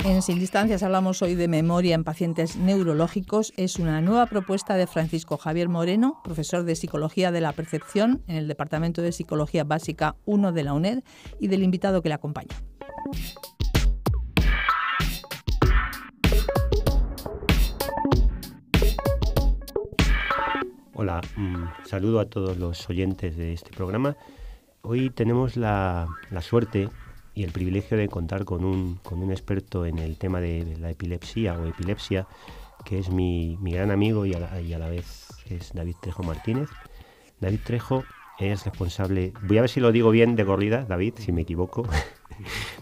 En Sin Distancias hablamos hoy de memoria en pacientes neurológicos. Es una nueva propuesta de Francisco Javier Moreno, profesor de Psicología de la Percepción en el Departamento de Psicología Básica 1 de la UNED, y del invitado que le acompaña. Hola, saludo a todos los oyentes de este programa. Hoy tenemos la suerte y el privilegio de contar con un experto en el tema de la epilepsia o epilepsia, que es mi gran amigo y a la vez es David Trejo Martínez. David Trejo es responsable, voy a ver si lo digo bien de corrida, David, si me equivoco,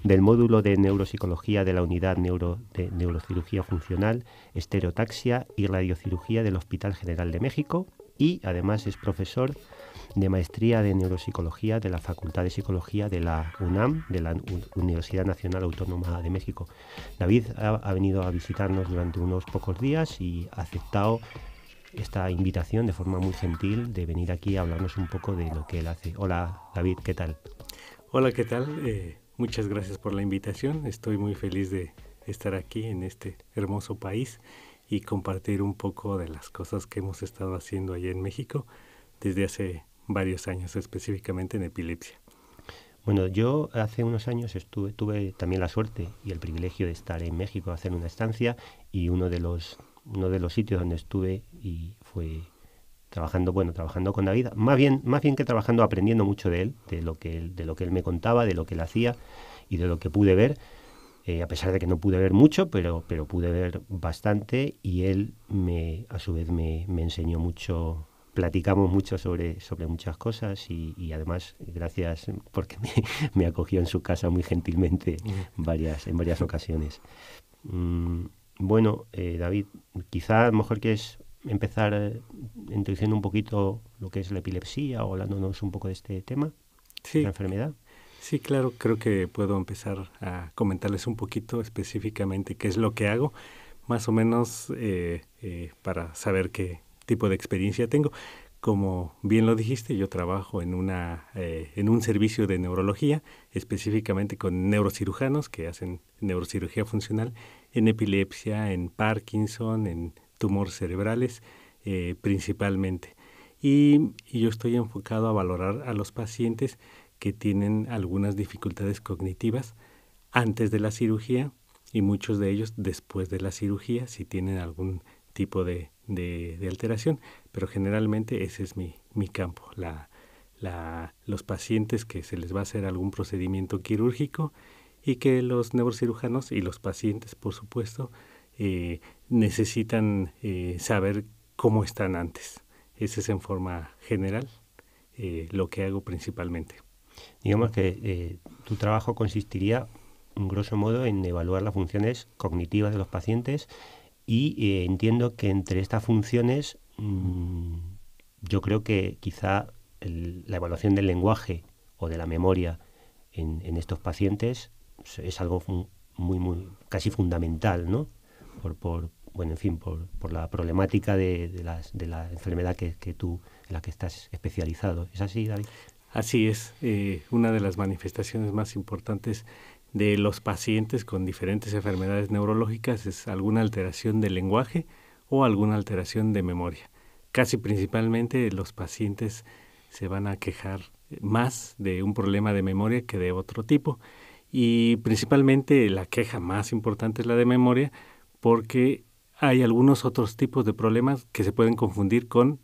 del módulo de neuropsicología de la unidad de neurocirugía funcional, estereotaxia y radiocirugía del Hospital General de México, y además es profesor de maestría de neuropsicología de la Facultad de Psicología de la UNAM, de la Universidad Nacional Autónoma de México. David ha venido a visitarnos durante unos pocos días y ha aceptado esta invitación de forma muy gentil de venir aquí a hablarnos un poco de lo que él hace. Hola, David, ¿qué tal? Hola, ¿qué tal? Muchas gracias por la invitación. Estoy muy feliz de estar aquí en este hermoso país y compartir un poco de las cosas que hemos estado haciendo allá en México desde hace varios años, específicamente en epilepsia. Bueno, yo hace unos años tuve también la suerte y el privilegio de estar en México, hacer una estancia, y uno de los sitios donde estuve y fue trabajando con David, más bien que trabajando, aprendiendo mucho de él, de lo que él me contaba, de lo que él hacía y de lo que pude ver, a pesar de que no pude ver mucho, pero pude ver bastante, y él a su vez me enseñó mucho. Platicamos mucho sobre muchas cosas y además, gracias porque me acogió en su casa muy gentilmente en varias ocasiones. Bueno, David, quizá a lo mejor quieres empezar introduciendo un poquito lo que es la epilepsia o hablándonos un poco de este tema, sí, de la enfermedad. Sí, claro, creo que puedo empezar a comentarles un poquito específicamente qué es lo que hago, más o menos para saber qué tipo de experiencia tengo. Como bien lo dijiste, yo trabajo en un servicio de neurología, específicamente con neurocirujanos que hacen neurocirugía funcional en epilepsia, en Parkinson, en tumores cerebrales principalmente. Y yo estoy enfocado a valorar a los pacientes que tienen algunas dificultades cognitivas antes de la cirugía y muchos de ellos después de la cirugía, si tienen algún tipo de alteración, pero generalmente ese es mi campo, los pacientes que se les va a hacer algún procedimiento quirúrgico y que los neurocirujanos y los pacientes, por supuesto, necesitan saber cómo están antes. Ese es en forma general lo que hago principalmente. Digamos que tu trabajo consistiría, en grosso modo, en evaluar las funciones cognitivas de los pacientes. Y entiendo que entre estas funciones yo creo que quizá la evaluación del lenguaje o de la memoria en estos pacientes es algo muy casi fundamental, ¿no? Por la problemática de la enfermedad en la que estás especializado. ¿Es así, David? Así es. Una de las manifestaciones más importantes de los pacientes con diferentes enfermedades neurológicas es alguna alteración del lenguaje o alguna alteración de memoria. Casi principalmente los pacientes se van a quejar más de un problema de memoria que de otro tipo, y principalmente la queja más importante es la de memoria, porque hay algunos otros tipos de problemas que se pueden confundir con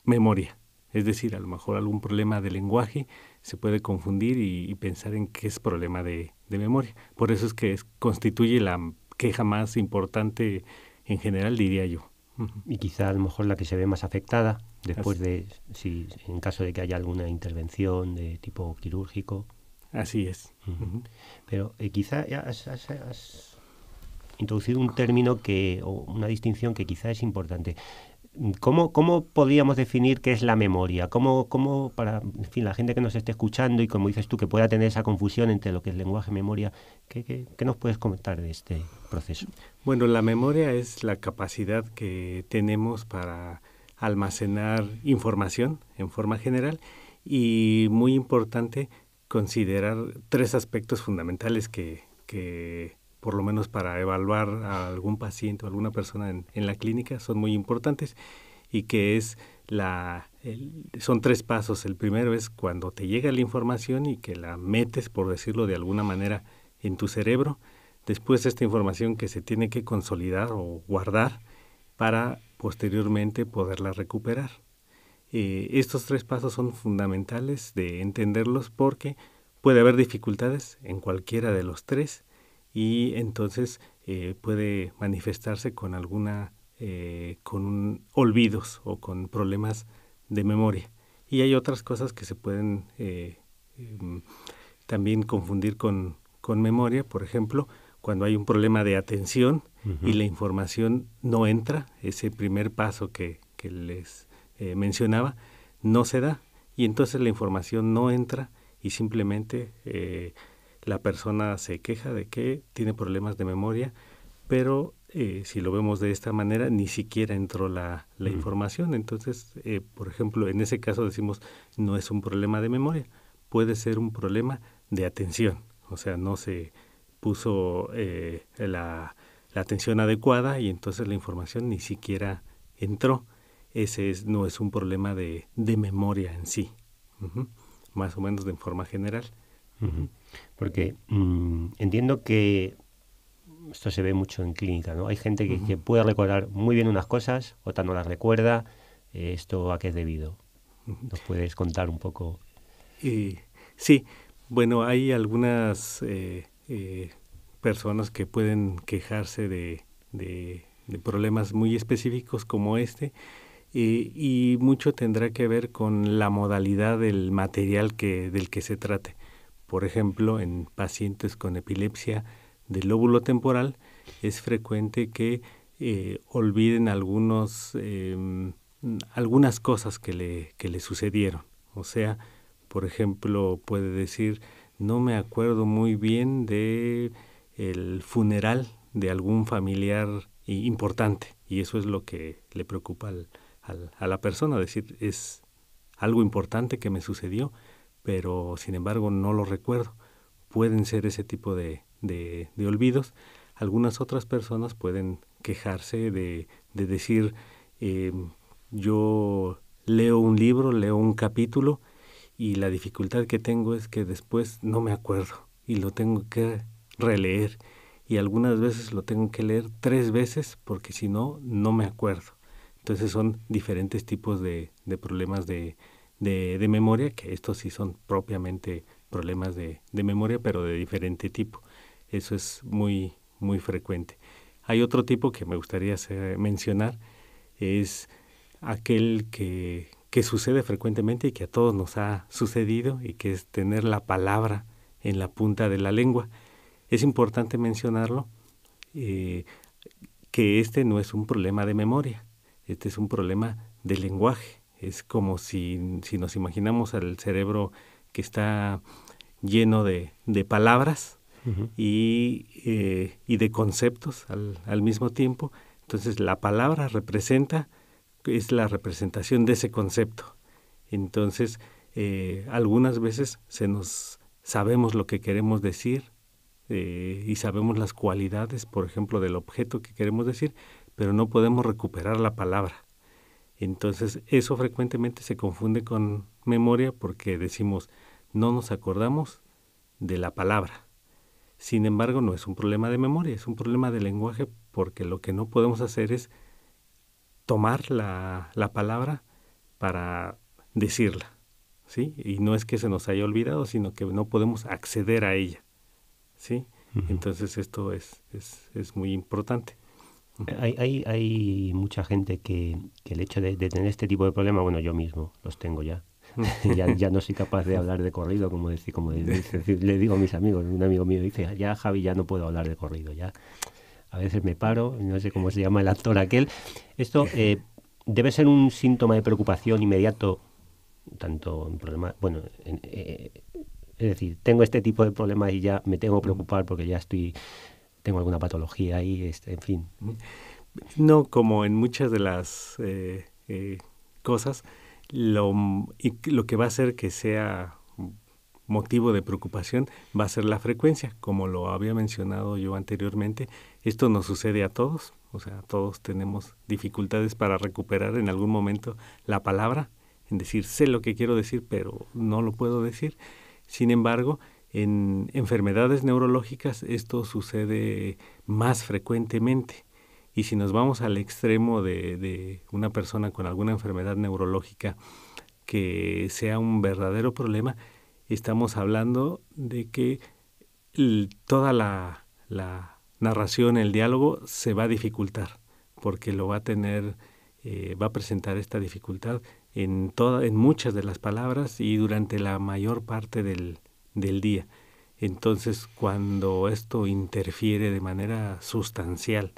memoria. Es decir, a lo mejor algún problema de lenguaje se puede confundir y pensar en que es problema de memoria. Por eso es que constituye la queja más importante en general, diría yo. Y quizá a lo mejor la que se ve más afectada después en caso de que haya alguna intervención de tipo quirúrgico. Así es. Pero quizá has introducido un término o una distinción que quizá es importante. ¿cómo podríamos definir qué es la memoria? ¿Cómo para, en fin, la gente que nos esté escuchando y como dices tú, que pueda tener esa confusión entre lo que es lenguaje y memoria, ¿qué nos puedes comentar de este proceso? Bueno, la memoria es la capacidad que tenemos para almacenar información en forma general y muy importante considerar 3 aspectos fundamentales que por lo menos para evaluar a algún paciente o alguna persona en la clínica son muy importantes y que es son 3 pasos. El primero es cuando te llega la información y que la metes, por decirlo de alguna manera, en tu cerebro. Después esta información que se tiene que consolidar o guardar para posteriormente poderla recuperar. Estos 3 pasos son fundamentales de entenderlos porque puede haber dificultades en cualquiera de los 3 y entonces puede manifestarse con con olvidos o con problemas de memoria. Y hay otras cosas que se pueden también confundir con memoria, por ejemplo, cuando hay un problema de atención y la información no entra, ese primer paso que les mencionaba, no se da y entonces la información no entra y simplemente la persona se queja de que tiene problemas de memoria, pero si lo vemos de esta manera, ni siquiera entró la información. Entonces, por ejemplo, en ese caso decimos, no es un problema de memoria, puede ser un problema de atención. O sea, no se puso la atención adecuada y entonces la información ni siquiera entró. No es un problema de memoria en sí, más o menos de forma general. Porque entiendo que esto se ve mucho en clínica, ¿no? Hay gente que puede recordar muy bien unas cosas, otra no las recuerda. ¿Esto a qué es debido? ¿Nos puedes contar un poco? Sí, bueno, hay algunas personas que pueden quejarse de problemas muy específicos como este, y mucho tendrá que ver con la modalidad del material del que se trate. Por ejemplo, en pacientes con epilepsia del lóbulo temporal es frecuente que olviden algunas cosas que le sucedieron. O sea, por ejemplo, puede decir, no me acuerdo muy bien de el funeral de algún familiar importante, y eso es lo que le preocupa a la persona, decir, es algo importante que me sucedió, pero sin embargo no lo recuerdo. Pueden ser ese tipo de olvidos. Algunas otras personas pueden quejarse de decir, yo leo un libro, leo un capítulo y la dificultad que tengo es que después no me acuerdo y lo tengo que releer y algunas veces lo tengo que leer 3 veces porque si no, no me acuerdo. Entonces son diferentes tipos de problemas de memoria, que estos sí son propiamente problemas de memoria, pero de diferente tipo. Eso es muy, muy frecuente. Hay otro tipo que me gustaría mencionar, es aquel que sucede frecuentemente y que a todos nos ha sucedido, y que es tener la palabra en la punta de la lengua. Es importante mencionarlo, que este no es un problema de memoria, este es un problema de lenguaje. Es como si nos imaginamos al cerebro que está lleno de palabras y de conceptos al mismo tiempo. Entonces la palabra es la representación de ese concepto. Entonces algunas veces sabemos lo que queremos decir y sabemos las cualidades, por ejemplo, del objeto que queremos decir, pero no podemos recuperar la palabra. Entonces eso frecuentemente se confunde con memoria porque decimos, no nos acordamos de la palabra. Sin embargo, no es un problema de memoria, es un problema de lenguaje, porque lo que no podemos hacer es tomar la palabra para decirla, ¿sí? Y no es que se nos haya olvidado, sino que no podemos acceder a ella, ¿sí? Entonces esto es muy importante. Hay mucha gente que el hecho de tener este tipo de problemas, bueno, yo mismo los tengo ya. ya no soy capaz de hablar de corrido, como le digo a mis amigos. Un amigo mío dice, ya Javi, ya no puedo hablar de corrido, ya a veces me paro, no sé cómo se llama el actor aquel. Esto debe ser un síntoma de preocupación inmediato, tanto en problemas, bueno, es decir, tengo este tipo de problemas y ya me tengo que preocupar porque ya tengo alguna patología ahí, en fin. No, como en muchas de las cosas, lo que va a hacer que sea motivo de preocupación va a ser la frecuencia. Como lo había mencionado yo anteriormente, esto nos sucede a todos, o sea, todos tenemos dificultades para recuperar en algún momento la palabra, en decir, sé lo que quiero decir, pero no lo puedo decir. Sin embargo, en enfermedades neurológicas esto sucede más frecuentemente. Y si nos vamos al extremo de una persona con alguna enfermedad neurológica que sea un verdadero problema, estamos hablando de que toda la narración, el diálogo se va a dificultar, porque lo va a tener, va a presentar esta dificultad en muchas de las palabras y durante la mayor parte del día. Entonces, cuando esto interfiere de manera sustancial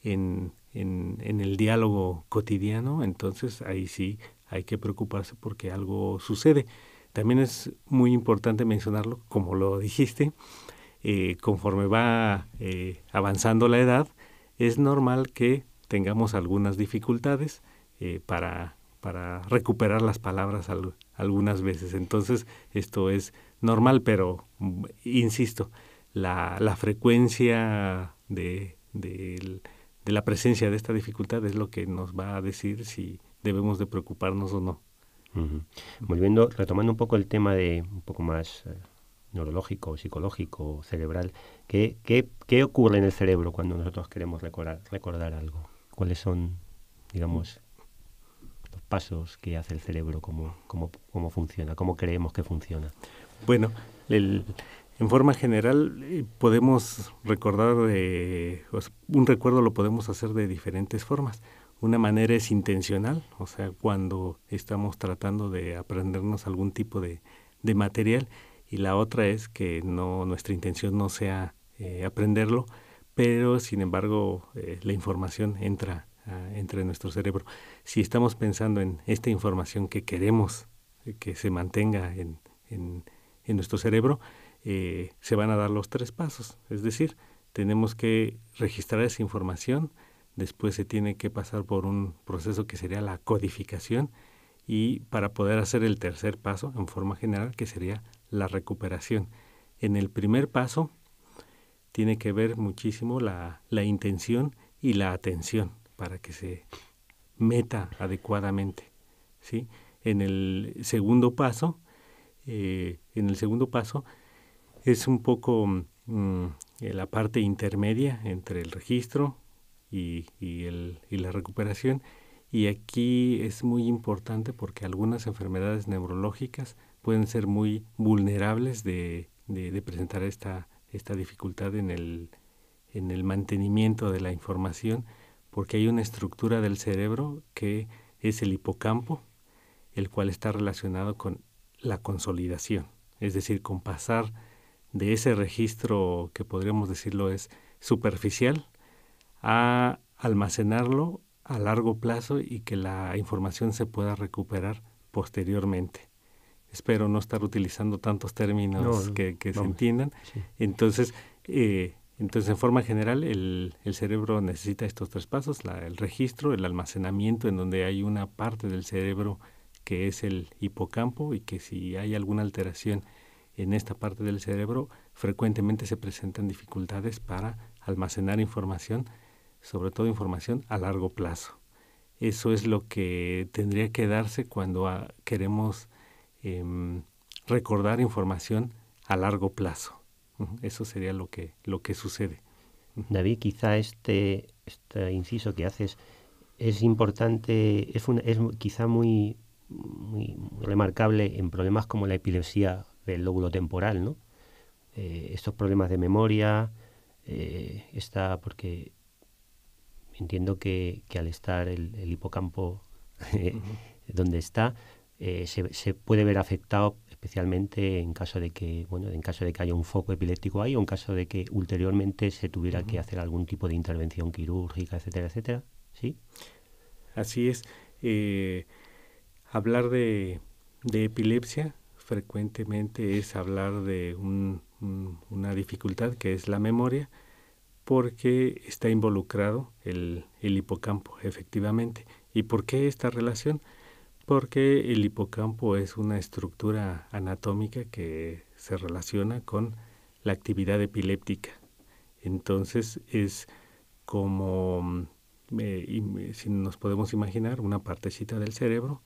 en el diálogo cotidiano, entonces ahí sí hay que preocuparse porque algo sucede. También es muy importante mencionarlo, como lo dijiste, conforme va avanzando la edad, es normal que tengamos algunas dificultades para recuperar las palabras algunas veces. Entonces, esto es normal, pero insisto, la frecuencia de la presencia de esta dificultad es lo que nos va a decir si debemos de preocuparnos o no. Uh-huh. Retomando un poco el tema de un poco más neurológico, psicológico, cerebral, ¿qué ocurre en el cerebro cuando nosotros queremos recordar algo? ¿Cuáles son, digamos, los pasos que hace el cerebro? ¿Cómo funciona? ¿Cómo creemos que funciona? Bueno, en forma general podemos recordar, un recuerdo lo podemos hacer de diferentes formas. Una manera es intencional, o sea, cuando estamos tratando de aprendernos algún tipo de material, y la otra es que nuestra intención no sea aprenderlo, pero sin embargo la información entra entre nuestro cerebro. Si estamos pensando en esta información que queremos que se mantenga en nuestro cerebro, se van a dar los 3 pasos, es decir, tenemos que registrar esa información. Después se tiene que pasar por un proceso que sería la codificación y para poder hacer el tercer paso en forma general, que sería la recuperación. En el primer paso tiene que ver muchísimo la intención y la atención para que se meta adecuadamente, ¿sí? En el segundo paso es un poco la parte intermedia entre el registro y la recuperación, y aquí es muy importante porque algunas enfermedades neurológicas pueden ser muy vulnerables de presentar esta dificultad en el mantenimiento de la información, porque hay una estructura del cerebro que es el hipocampo, el cual está relacionado con la consolidación, es decir, con pasar de ese registro que podríamos decirlo es superficial a almacenarlo a largo plazo y que la información se pueda recuperar posteriormente. Espero no estar utilizando tantos términos que se entiendan. Sí. Entonces, en forma general, el cerebro necesita estos 3 pasos, el registro, el almacenamiento, en donde hay una parte del cerebro que es el hipocampo y que si hay alguna alteración en esta parte del cerebro, frecuentemente se presentan dificultades para almacenar información, sobre todo información a largo plazo. Eso es lo que tendría que darse cuando queremos recordar información a largo plazo. Eso sería lo que sucede. David, quizá este inciso que haces es importante, es quizá muy remarcable en problemas como la epilepsia del lóbulo temporal, ¿no? Estos problemas de memoria, porque entiendo que al estar el hipocampo donde está, se puede ver afectado especialmente en caso de que haya un foco epiléptico ahí o en caso de que ulteriormente se tuviera que hacer algún tipo de intervención quirúrgica, etcétera, etcétera, ¿sí? Así es. Hablar de epilepsia frecuentemente es hablar de una dificultad que es la memoria, porque está involucrado el hipocampo, efectivamente. ¿Y por qué esta relación? Porque el hipocampo es una estructura anatómica que se relaciona con la actividad epiléptica. Entonces es como, si nos podemos imaginar, una partecita del cerebro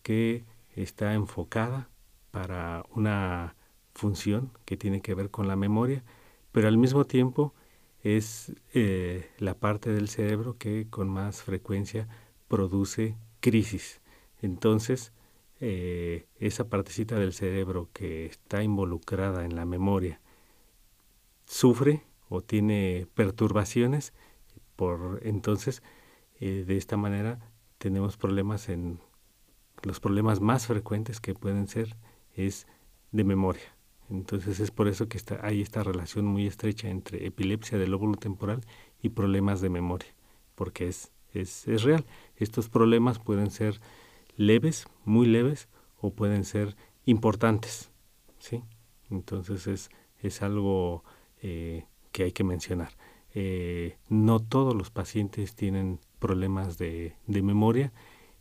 que está enfocada para una función que tiene que ver con la memoria, pero al mismo tiempo es la parte del cerebro que con más frecuencia produce crisis. Entonces, esa partecita del cerebro que está involucrada en la memoria sufre o tiene perturbaciones, entonces de esta manera tenemos problemas. Los problemas más frecuentes que pueden ser es de memoria. Entonces es por eso que hay esta relación muy estrecha entre epilepsia del lóbulo temporal y problemas de memoria, porque es real. Estos problemas pueden ser leves, muy leves, o pueden ser importantes, ¿sí? Entonces es algo que hay que mencionar. No todos los pacientes tienen problemas de memoria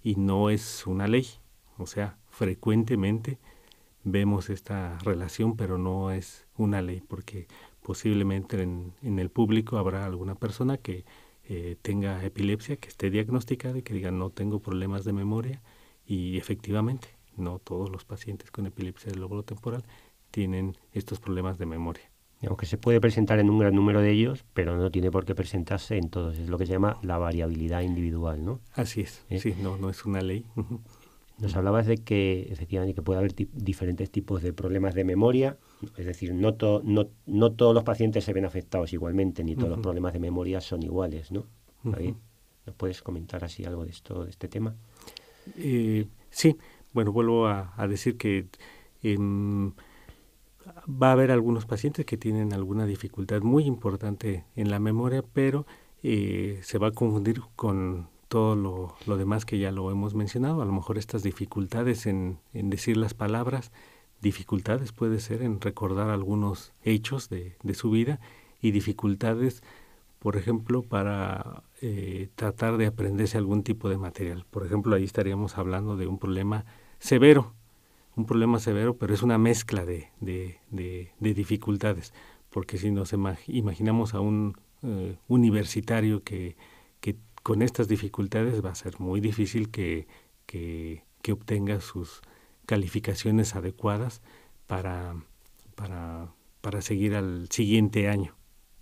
y no es una ley. O sea, frecuentemente vemos esta relación, pero no es una ley, porque posiblemente en el público habrá alguna persona que tenga epilepsia, que esté diagnosticada y que diga no tengo problemas de memoria, y efectivamente no todos los pacientes con epilepsia del lóbulo temporal tienen estos problemas de memoria. Aunque se puede presentar en un gran número de ellos, pero no tiene por qué presentarse en todos. Es lo que se llama la variabilidad individual, ¿no? Así es, sí, no es una ley. Nos hablabas de que efectivamente que puede haber diferentes tipos de problemas de memoria, es decir, no todos los pacientes se ven afectados igualmente, ni todos los problemas de memoria son iguales, ¿no? ¿David? ¿Nos puedes comentar así algo de esto, de este tema? Sí, bueno, vuelvo a decir que va a haber algunos pacientes que tienen alguna dificultad muy importante en la memoria, pero se va a confundir con todo lo demás que ya lo hemos mencionado. A lo mejor estas dificultades en decir las palabras, dificultades puede ser en recordar algunos hechos de su vida, y dificultades, por ejemplo, para tratar de aprenderse algún tipo de material. Por ejemplo, ahí estaríamos hablando de un problema severo, pero es una mezcla de dificultades, porque si nos imaginamos a un universitario que con estas dificultades va a ser muy difícil que obtenga sus calificaciones adecuadas para seguir al siguiente año,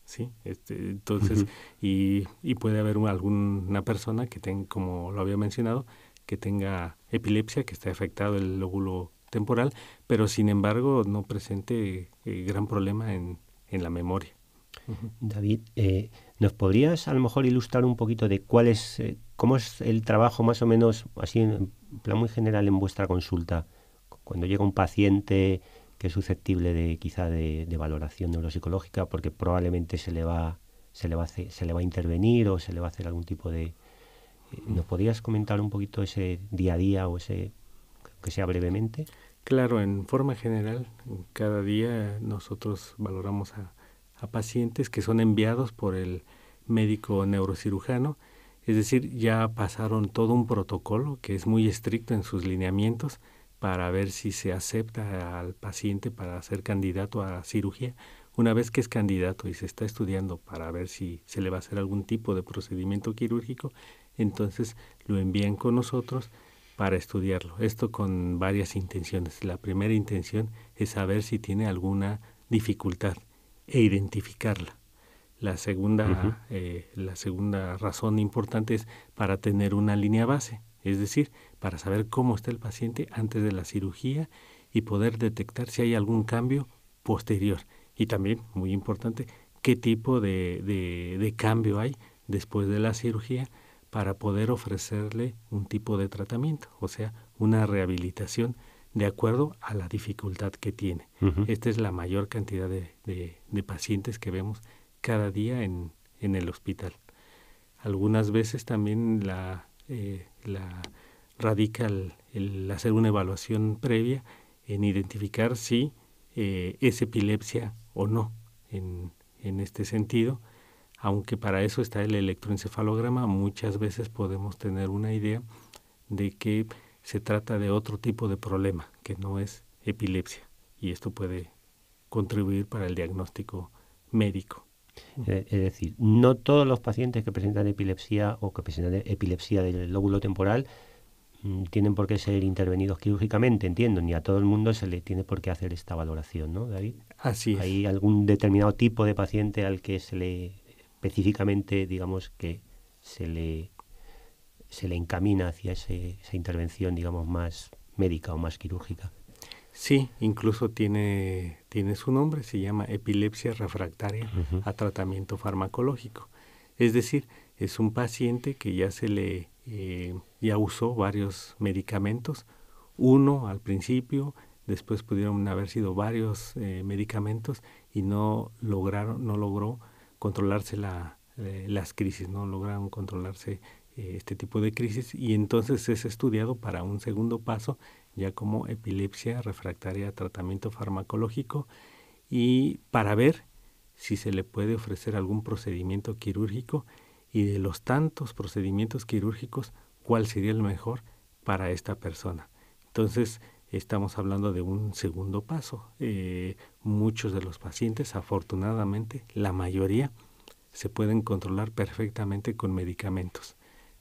¿sí? Entonces, y puede haber alguna persona que tenga, como lo había mencionado, que tenga epilepsia, que esté afectado el lóbulo temporal, pero sin embargo no presente gran problema en la memoria. David, ¿nos podrías a lo mejor ilustrar un poquito de cómo es el trabajo más o menos, así en plan muy general en vuestra consulta, cuando llega un paciente que es susceptible de valoración neuropsicológica, porque probablemente se le va a intervenir o se le va a hacer algún tipo de... ¿Nos podrías comentar un poquito ese día a día o ese, que sea brevemente? Claro, en forma general, cada día nosotros valoramos a pacientes que son enviados por el médico neurocirujano, es decir, ya pasaron todo un protocolo que es muy estricto en sus lineamientos para ver si se acepta al paciente para ser candidato a cirugía. Una vez que es candidato y se está estudiando para ver si se le va a hacer algún tipo de procedimiento quirúrgico, entonces lo envían con nosotros para estudiarlo. Esto con varias intenciones. La primera intención es saber si tiene alguna dificultad e identificarla. La segunda razón importante es para tener una línea base, es decir, para saber cómo está el paciente antes de la cirugía y poder detectar si hay algún cambio posterior. Y también, muy importante, qué tipo de cambio hay después de la cirugía para poder ofrecerle un tipo de tratamiento, o sea, una rehabilitación de acuerdo a la dificultad que tiene. Esta es la mayor cantidad de pacientes que vemos cada día en el hospital. Algunas veces también radica el hacer una evaluación previa en identificar si es epilepsia o no en este sentido. Aunque para eso está el electroencefalograma, muchas veces podemos tener una idea de que se trata de otro tipo de problema, que no es epilepsia, y esto puede contribuir para el diagnóstico médico. Es decir, no todos los pacientes que presentan epilepsia o que presentan epilepsia del lóbulo temporal tienen por qué ser intervenidos quirúrgicamente, entiendo, ni a todo el mundo se le tiene por qué hacer esta valoración, ¿no, David? Así es. ¿Hay algún determinado tipo de paciente al que se le específicamente, digamos, que se le encamina hacia esa intervención, digamos, más médica o más quirúrgica? Sí, incluso tiene su nombre, se llama epilepsia refractaria a tratamiento farmacológico. Es decir, es un paciente que ya ya usó varios medicamentos, uno al principio, después pudieron haber sido varios medicamentos y no logró controlarse las crisis, no lograron controlarse este tipo de crisis, y entonces es estudiado para un segundo paso ya como epilepsia refractaria a tratamiento farmacológico, y para ver si se le puede ofrecer algún procedimiento quirúrgico, y de los tantos procedimientos quirúrgicos, cuál sería el mejor para esta persona. Entonces estamos hablando de un segundo paso. Muchos de los pacientes, afortunadamente, la mayoría, se pueden controlar perfectamente con medicamentos,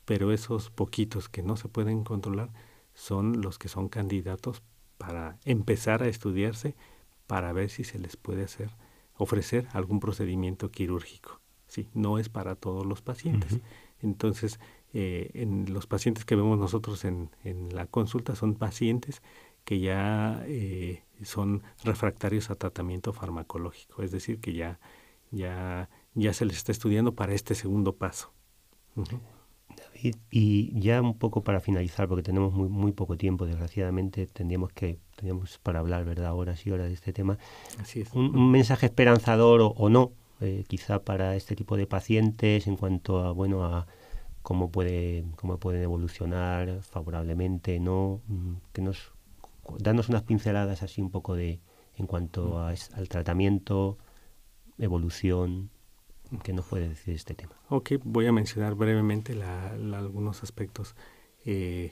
pero esos poquitos que no se pueden controlar son los que son candidatos para empezar a estudiarse para ver si se les puede ofrecer algún procedimiento quirúrgico. Sí, no es para todos los pacientes. Entonces, en los pacientes que vemos nosotros en la consulta son pacientes que ya son refractarios a tratamiento farmacológico, es decir, que ya se les está estudiando para este segundo paso. David, y ya un poco para finalizar, porque tenemos muy poco tiempo, desgraciadamente, teníamos para hablar, ¿verdad?, horas y horas de este tema. Así es. Un mensaje esperanzador o no, quizá para este tipo de pacientes en cuanto a cómo pueden evolucionar favorablemente, ¿no? Darnos unas pinceladas así un poco en cuanto al tratamiento, evolución. ¿Qué nos puede decir este tema? Ok, voy a mencionar brevemente algunos aspectos que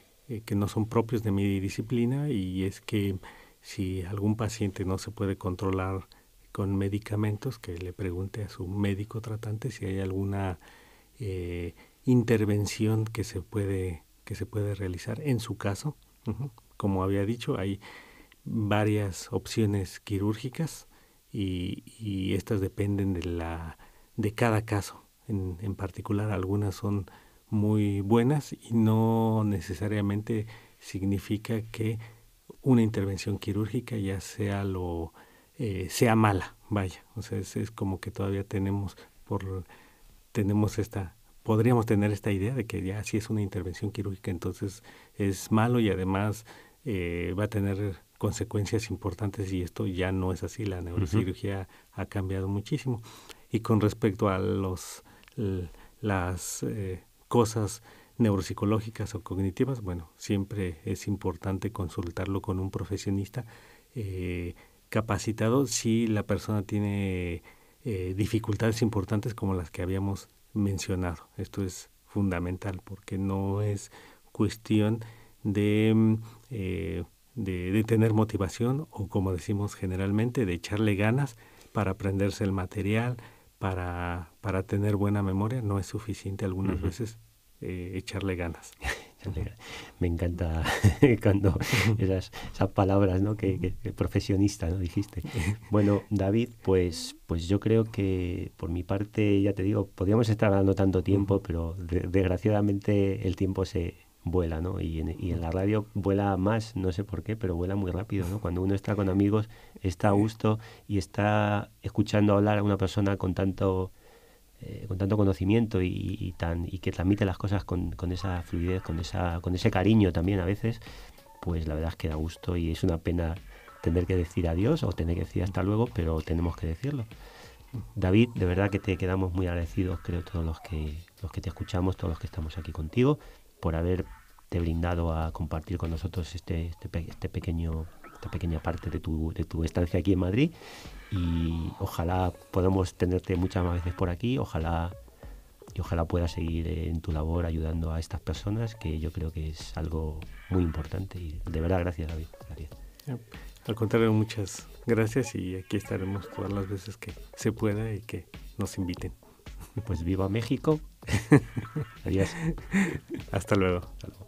no son propios de mi disciplina, y es que si algún paciente no se puede controlar con medicamentos, que le pregunte a su médico tratante si hay alguna intervención que se puede realizar en su caso. Como había dicho, hay varias opciones quirúrgicas y estas dependen de cada caso. En particular, algunas son muy buenas y no necesariamente significa que una intervención quirúrgica ya sea mala, vaya. O sea, es como que todavía podríamos tener esta idea de que ya si es una intervención quirúrgica entonces es malo y además va a tener consecuencias importantes, y esto ya no es así. La neurocirugía ha cambiado muchísimo. Y con respecto a las cosas neuropsicológicas o cognitivas, bueno, siempre es importante consultarlo con un profesionista capacitado si la persona tiene dificultades importantes como las que habíamos mencionado. Esto es fundamental porque no es cuestión de tener motivación o, como decimos generalmente, de echarle ganas para aprenderse el material, para tener buena memoria. No es suficiente algunas veces echarle ganas. Me encanta cuando esas palabras, ¿no? que profesionista, ¿no? Dijiste. Bueno, David, pues yo creo que por mi parte, ya te digo, podríamos estar hablando tanto tiempo, pero desgraciadamente el tiempo se vuela, ¿no? Y en la radio vuela más, no sé por qué, pero vuela muy rápido, ¿no? Cuando uno está con amigos, está a gusto y está escuchando hablar a una persona con tanto conocimiento y que transmite las cosas con esa fluidez, con ese cariño también a veces, pues la verdad es que da gusto, y es una pena tener que decir adiós o tener que decir hasta luego, pero tenemos que decirlo. David, de verdad que te quedamos muy agradecidos, creo, todos los que te escuchamos, todos los que estamos aquí contigo, por haberte brindado a compartir con nosotros esta pequeña parte de tu estancia aquí en Madrid, y ojalá podamos tenerte muchas más veces por aquí, ojalá puedas seguir en tu labor ayudando a estas personas, que yo creo que es algo muy importante, y de verdad gracias, David. Gracias. Al contrario, muchas gracias, y aquí estaremos todas las veces que se pueda y que nos inviten. Pues viva México. Adiós. Hasta luego. Hasta luego.